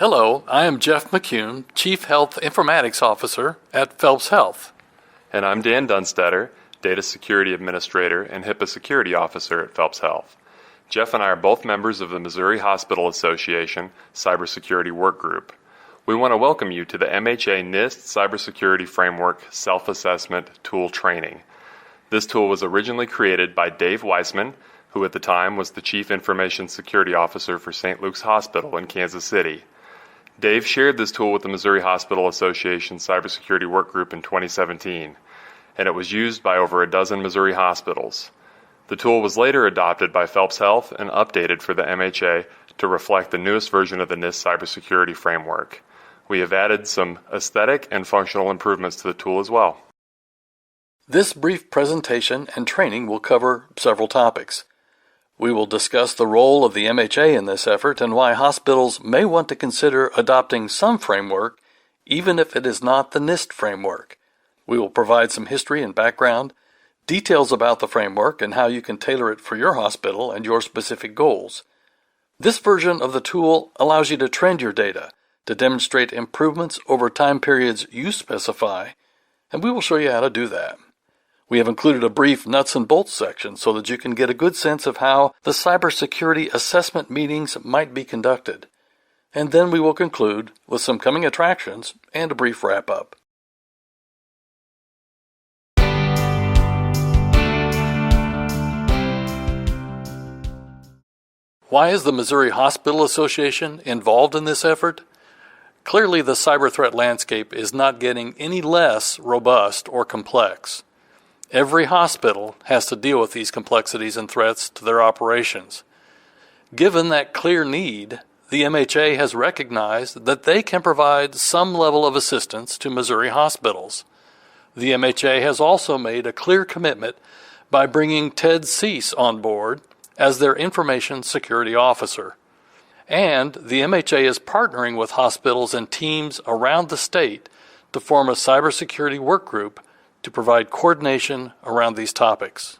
Hello, I am Jeff McCune, Chief Health Informatics Officer at Phelps Health. And I'm Dan Dunstetter, Data Security Administrator and HIPAA Security Officer at Phelps Health. Jeff and I are both members of the Missouri Hospital Association Cybersecurity Work Group. We want to welcome you to the MHA NIST Cybersecurity Framework Self-Assessment Tool Training. This tool was originally created by Dave Weissman, who at the time was the Chief Information Security Officer for St. Luke's Hospital in Kansas City. Dave shared this tool with the Missouri Hospital Association Cybersecurity Work Group in 2017, and it was used by over a dozen Missouri hospitals. The tool was later adopted by Phelps Health and updated for the MHA to reflect the newest version of the NIST cybersecurity framework. We have added some aesthetic and functional improvements to the tool as well. This brief presentation and training will cover several topics. We will discuss the role of the MHA in this effort and why hospitals may want to consider adopting some framework, even if it is not the NIST framework. We will provide some history and background, details about the framework, and how you can tailor it for your hospital and your specific goals. This version of the tool allows you to trend your data, to demonstrate improvements over time periods you specify, and we will show you how to do that. We have included a brief nuts and bolts section so that you can get a good sense of how the cybersecurity assessment meetings might be conducted. And then we will conclude with some coming attractions and a brief wrap-up. Why is the Missouri Hospital Association involved in this effort? Clearly, the cyber threat landscape is not getting any less robust or complex. Every hospital has to deal with these complexities and threats to their operations. Given that clear need, the MHA has recognized that they can provide some level of assistance to Missouri hospitals. The MHA has also made a clear commitment by bringing Ted Cease on board as their Information Security Officer. And the MHA is partnering with hospitals and teams around the state to form a cybersecurity work group to provide coordination around these topics.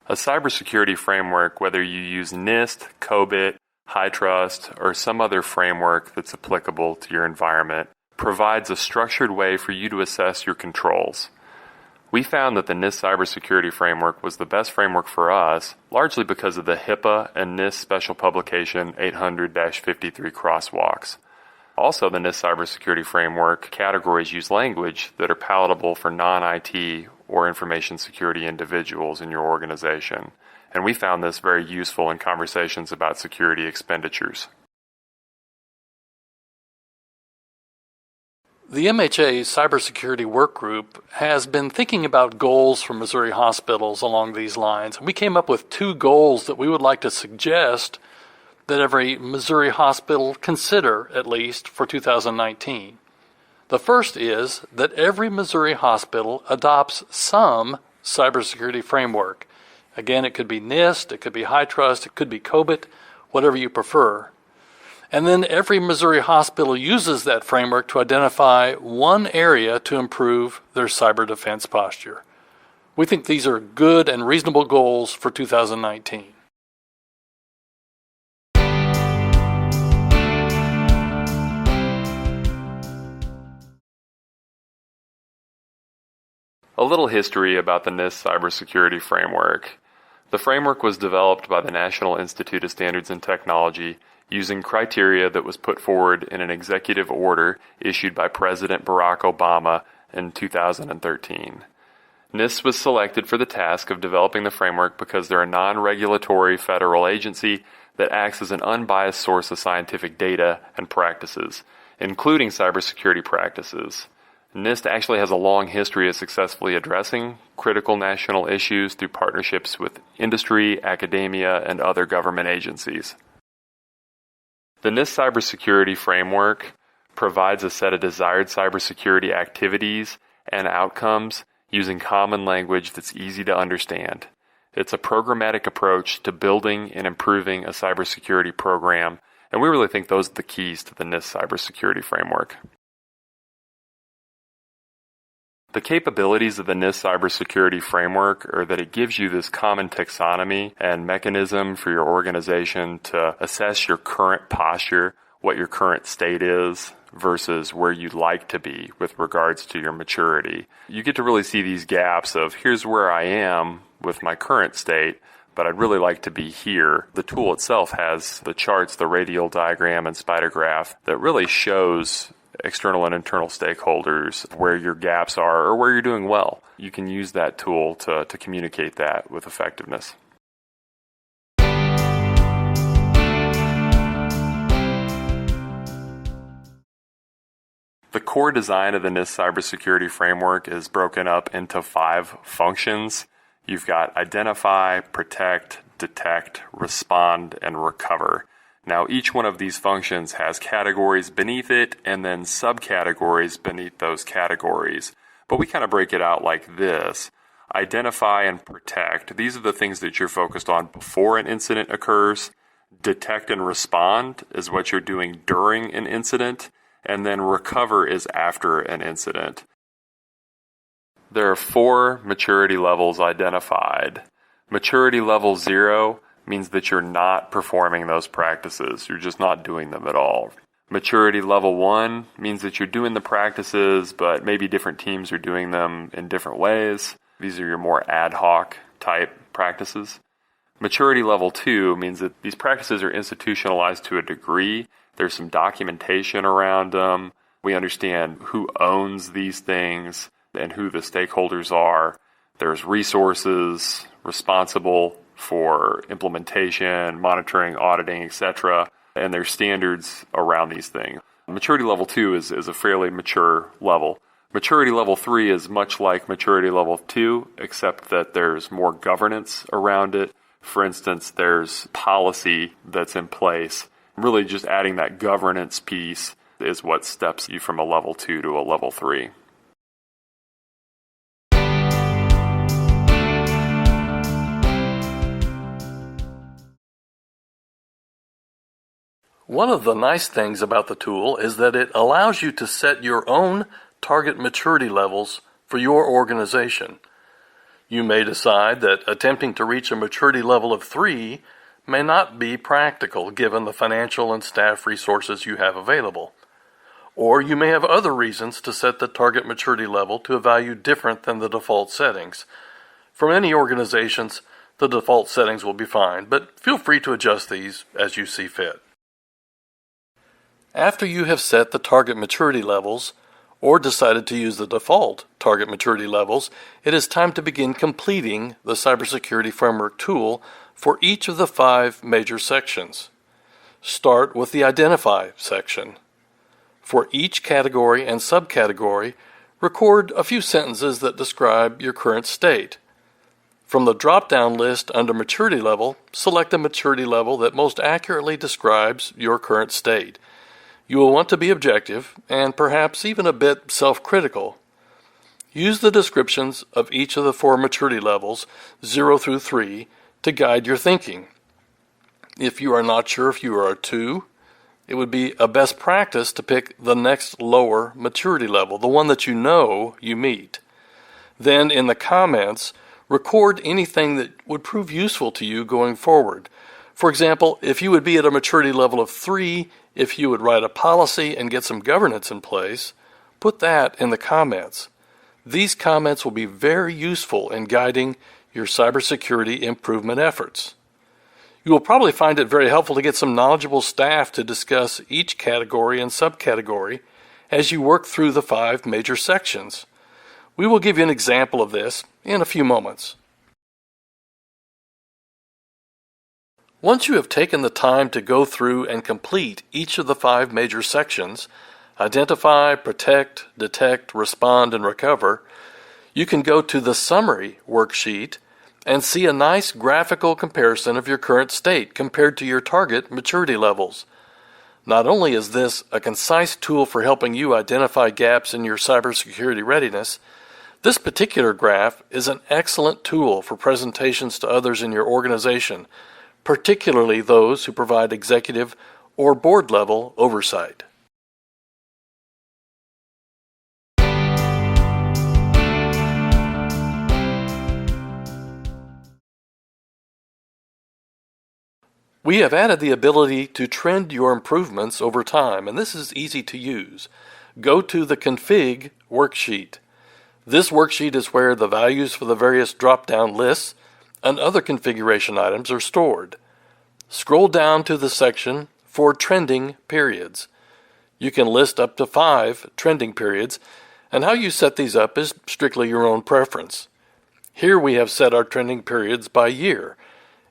A cybersecurity framework, whether you use NIST, COBIT, HITRUST, or some other framework that's applicable to your environment, provides a structured way for you to assess your controls. We found that the NIST cybersecurity framework was the best framework for us, largely because of the HIPAA and NIST Special Publication 800-53 crosswalks. Also, the NIST cybersecurity framework categories use language that are palatable for non-IT or information security individuals in your organization, and we found this very useful in conversations about security expenditures. The MHA Cybersecurity Work Group has been thinking about goals for Missouri hospitals along these lines. We came up with 2 goals that we would like to suggest that every Missouri hospital consider, at least for 2019. The first is that every Missouri hospital adopts some cybersecurity framework. Again, it could be NIST, it could be HITRUST, it could be COBIT, whatever you prefer. And then every Missouri hospital uses that framework to identify one area to improve their cyber defense posture. We think these are good and reasonable goals for 2019. A little history about the NIST cybersecurity framework. The framework was developed by the National Institute of Standards and Technology using criteria that was put forward in an executive order issued by President Barack Obama in 2013. NIST was selected for the task of developing the framework because they're a non-regulatory federal agency that acts as an unbiased source of scientific data and practices, including cybersecurity practices. NIST actually has a long history of successfully addressing critical national issues through partnerships with industry, academia, and other government agencies. The NIST cybersecurity framework provides a set of desired cybersecurity activities and outcomes using common language that's easy to understand. It's a programmatic approach to building and improving a cybersecurity program, and we really think those are the keys to the NIST cybersecurity framework. The capabilities of the NIST cybersecurity framework are that it gives you this common taxonomy and mechanism for your organization to assess your current posture, what your current state is, versus where you'd like to be with regards to your maturity. You get to really see these gaps of here's where I am with my current state, but I'd really like to be here. The tool itself has the charts, the radial diagram, and spider graph that really shows external and internal stakeholders where your gaps are or where you're doing well. You can use that tool to communicate that with effectiveness. The core design of the NIST cybersecurity framework is broken up into 5 functions. You've got identify, protect, detect, respond, and recover. Now, each one of these functions has categories beneath it and then subcategories beneath those categories. But we kind of break it out like this. Identify and protect. These are the things that you're focused on before an incident occurs. Detect and respond is what you're doing during an incident. And then recover is after an incident. There are 4 maturity levels identified. Maturity level 0 means that you're not performing those practices. You're just not doing them at all. Maturity level 1 means that you're doing the practices, but maybe different teams are doing them in different ways. These are your more ad hoc type practices. Maturity level 2 means that these practices are institutionalized to a degree. There's some documentation around them. We understand who owns these things and who the stakeholders are. There's resources responsible for implementation, monitoring, auditing, etc. And there's standards around these things. Maturity level 2 is a fairly mature level. Maturity level 3 is much like maturity level 2, except that there's more governance around it. For instance, there's policy that's in place. Really just adding that governance piece is what steps you from a level 2 to a level 3. One of the nice things about the tool is that it allows you to set your own target maturity levels for your organization. You may decide that attempting to reach a maturity level of 3 may not be practical given the financial and staff resources you have available. Or you may have other reasons to set the target maturity level to a value different than the default settings. For many organizations, the default settings will be fine, but feel free to adjust these as you see fit. After you have set the target maturity levels, or decided to use the default target maturity levels, it is time to begin completing the cybersecurity framework tool for each of the 5 major sections. Start with the Identify section. For each category and subcategory, record a few sentences that describe your current state. From the drop-down list under Maturity Level, select the maturity level that most accurately describes your current state. You will want to be objective and perhaps even a bit self-critical. Use the descriptions of each of the 4 maturity levels, 0 through 3, to guide your thinking. If you are not sure if you are a 2, it would be a best practice to pick the next lower maturity level, the one that you know you meet. Then in the comments, record anything that would prove useful to you going forward. For example, if you would be at a maturity level of 3, if you would write a policy and get some governance in place, put that in the comments. These comments will be very useful in guiding your cybersecurity improvement efforts. You will probably find it very helpful to get some knowledgeable staff to discuss each category and subcategory as you work through the 5 major sections. We will give you an example of this in a few moments. Once you have taken the time to go through and complete each of the 5 major sections, identify, protect, detect, respond, and recover, you can go to the Summary worksheet and see a nice graphical comparison of your current state compared to your target maturity levels. Not only is this a concise tool for helping you identify gaps in your cybersecurity readiness, this particular graph is an excellent tool for presentations to others in your organization, particularly those who provide executive or board level oversight. We have added the ability to trend your improvements over time, and this is easy to use. Go to the Config worksheet. This worksheet is where the values for the various drop-down lists and other configuration items are stored. Scroll down to the section for trending periods. You can list up to 5 trending periods, and how you set these up is strictly your own preference. Here we have set our trending periods by year,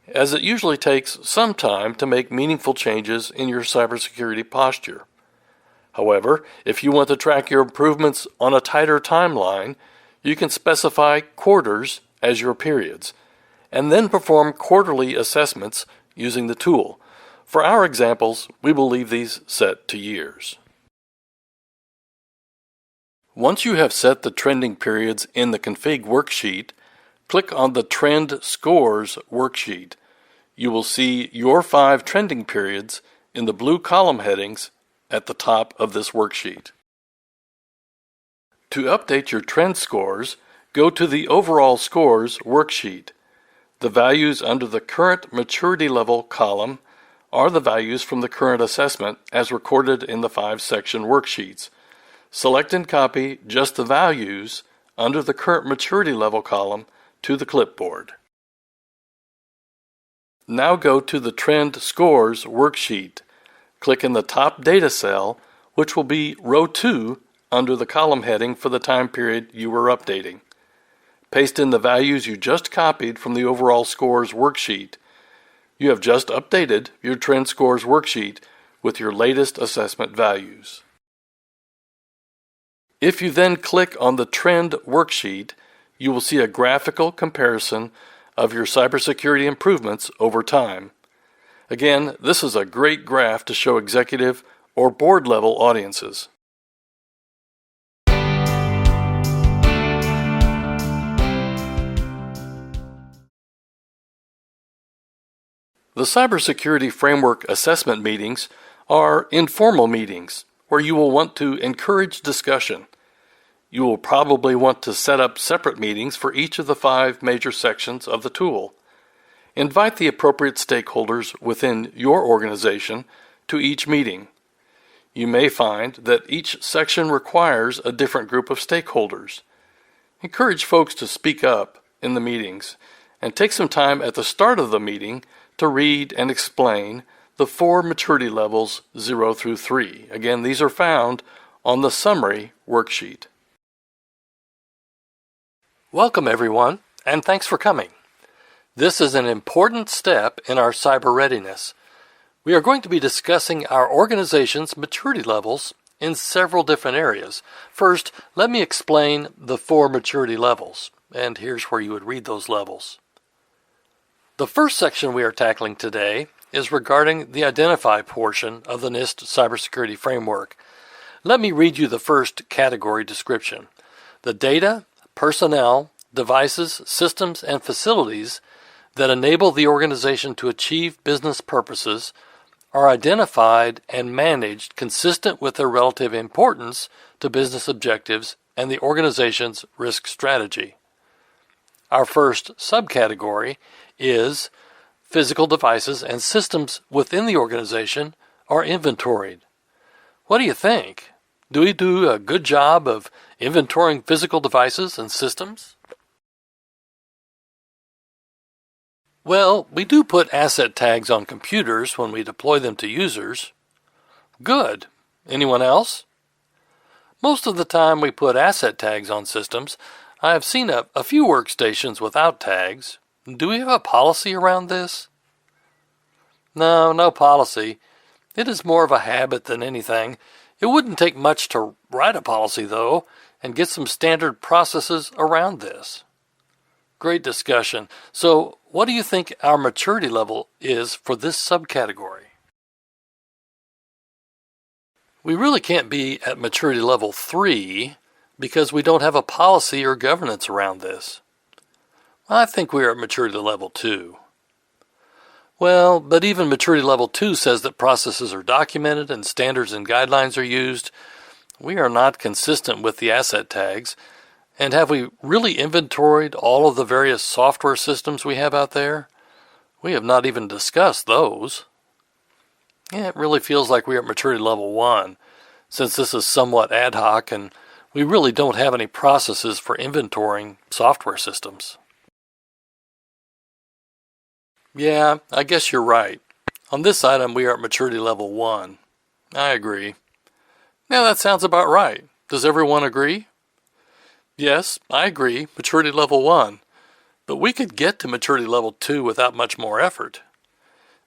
as it usually takes some time to make meaningful changes in your cybersecurity posture. However, if you want to track your improvements on a tighter timeline, you can specify quarters as your periods, and then perform quarterly assessments using the tool. For our examples, we will leave these set to years. Once you have set the trending periods in the Config worksheet, click on the Trend Scores worksheet. You will see your 5 trending periods in the blue column headings at the top of this worksheet. To update your trend scores, go to the Overall Scores worksheet. The values under the Current Maturity Level column are the values from the current assessment as recorded in the 5-section worksheets. Select and copy just the values under the Current Maturity Level column to the clipboard. Now go to the Trend Scores worksheet. Click in the top data cell, which will be row 2 under the column heading for the time period you were updating. Paste in the values you just copied from the Overall Scores worksheet. You have just updated your Trend Scores worksheet with your latest assessment values. If you then click on the Trend worksheet, you will see a graphical comparison of your cybersecurity improvements over time. Again, this is a great graph to show executive or board level audiences. The Cybersecurity Framework assessment meetings are informal meetings where you will want to encourage discussion. You will probably want to set up separate meetings for each of the 5 major sections of the tool. Invite the appropriate stakeholders within your organization to each meeting. You may find that each section requires a different group of stakeholders. Encourage folks to speak up in the meetings and take some time at the start of the meeting to read and explain the 4 maturity levels 0 through 3. Again, these are found on the summary worksheet. Welcome everyone, and thanks for coming. This is an important step in our cyber readiness. We are going to be discussing our organization's maturity levels in several different areas. First, let me explain the 4 maturity levels, and here's where you would read those levels. The first section we are tackling today is regarding the Identify portion of the NIST cybersecurity framework. Let me read you the first category description. The data, personnel, devices, systems, and facilities that enable the organization to achieve business purposes are identified and managed consistent with their relative importance to business objectives and the organization's risk strategy. Our first subcategory is physical devices and systems within the organization are inventoried. What do you think? Do we do a good job of inventorying physical devices and systems? Well, we do put asset tags on computers when we deploy them to users. Good. Anyone else? Most of the time we put asset tags on systems. I have seen a few workstations without tags. Do we have a policy around this? No policy. It is more of a habit than anything. It wouldn't take much to write a policy, though, and get some standard processes around this. Great discussion. So, what do you think our maturity level is for this subcategory? We really can't be at maturity level 3 because we don't have a policy or governance around this. I think we are at maturity level 2. Well, but even maturity level 2 says that processes are documented and standards and guidelines are used. We are not consistent with the asset tags. And have we really inventoried all of the various software systems we have out there? We have not even discussed those. It really feels like we're at maturity level 1, since this is somewhat ad hoc and we really don't have any processes for inventorying software systems. Yeah, I guess you're right. On this item, we are at maturity level 1. I agree. Yeah, that sounds about right. Does everyone agree? Yes, I agree, maturity level 1. But we could get to maturity level 2 without much more effort.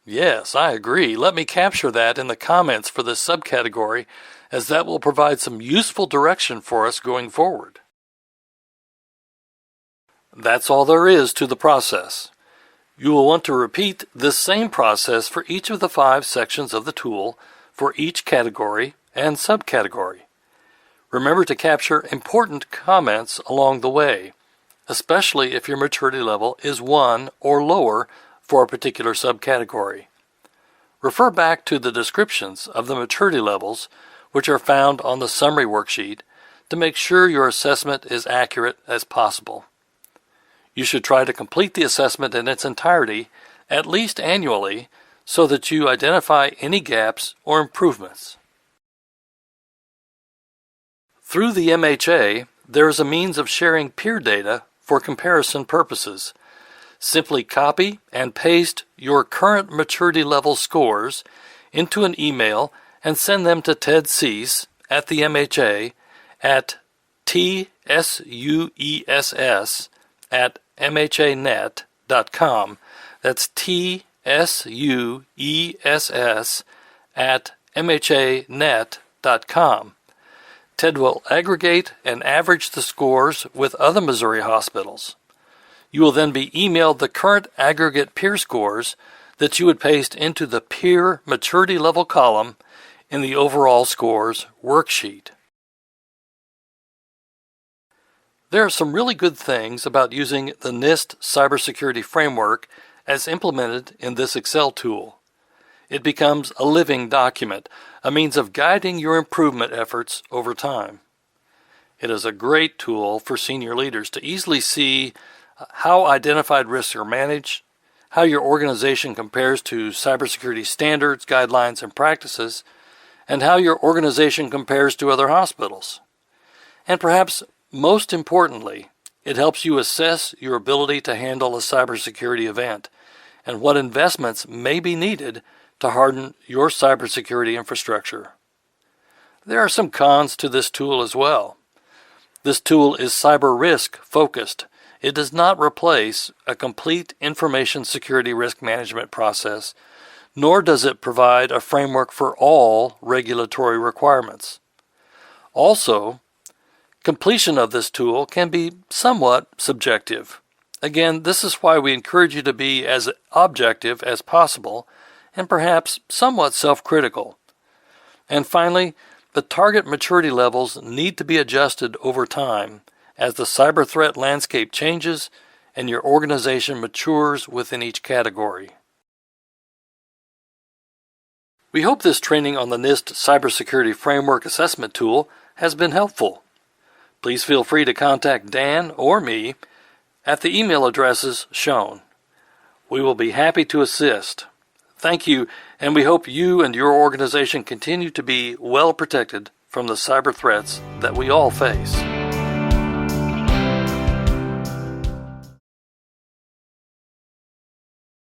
Yes, I agree. Let me capture that in the comments for this subcategory, as that will provide some useful direction for us going forward. That's all there is to the process. You will want to repeat this same process for each of the 5 sections of the tool for each category and subcategory. Remember to capture important comments along the way, especially if your maturity level is 1 or lower for a particular subcategory. Refer back to the descriptions of the maturity levels, which are found on the summary worksheet, to make sure your assessment is accurate as possible. You should try to complete the assessment in its entirety, at least annually, so that you identify any gaps or improvements. Through the MHA, there is a means of sharing peer data for comparison purposes. Simply copy and paste your current maturity level scores into an email and send them to Ted Cease at the MHA at tsuess@mhanet.com. That's tsuess@mhanet.com. Ted will aggregate and average the scores with other Missouri hospitals. You will then be emailed the current aggregate peer scores that you would paste into the peer maturity level column in the overall scores worksheet. There are some really good things about using the NIST cybersecurity framework as implemented in this Excel tool. It becomes a living document, a means of guiding your improvement efforts over time. It is a great tool for senior leaders to easily see how identified risks are managed, how your organization compares to cybersecurity standards, guidelines, and practices, and how your organization compares to other hospitals. And perhaps most importantly, it helps you assess your ability to handle a cybersecurity event and what investments may be needed to harden your cybersecurity infrastructure. There are some cons to this tool as well. This tool is cyber risk focused. It does not replace a complete information security risk management process, nor does it provide a framework for all regulatory requirements. Also, completion of this tool can be somewhat subjective. Again, this is why we encourage you to be as objective as possible and perhaps somewhat self-critical. And finally, the target maturity levels need to be adjusted over time as the cyber threat landscape changes and your organization matures within each category. We hope this training on the NIST Cybersecurity Framework Assessment Tool has been helpful. Please feel free to contact Dan or me at the email addresses shown. We will be happy to assist. Thank you, and we hope you and your organization continue to be well protected from the cyber threats that we all face.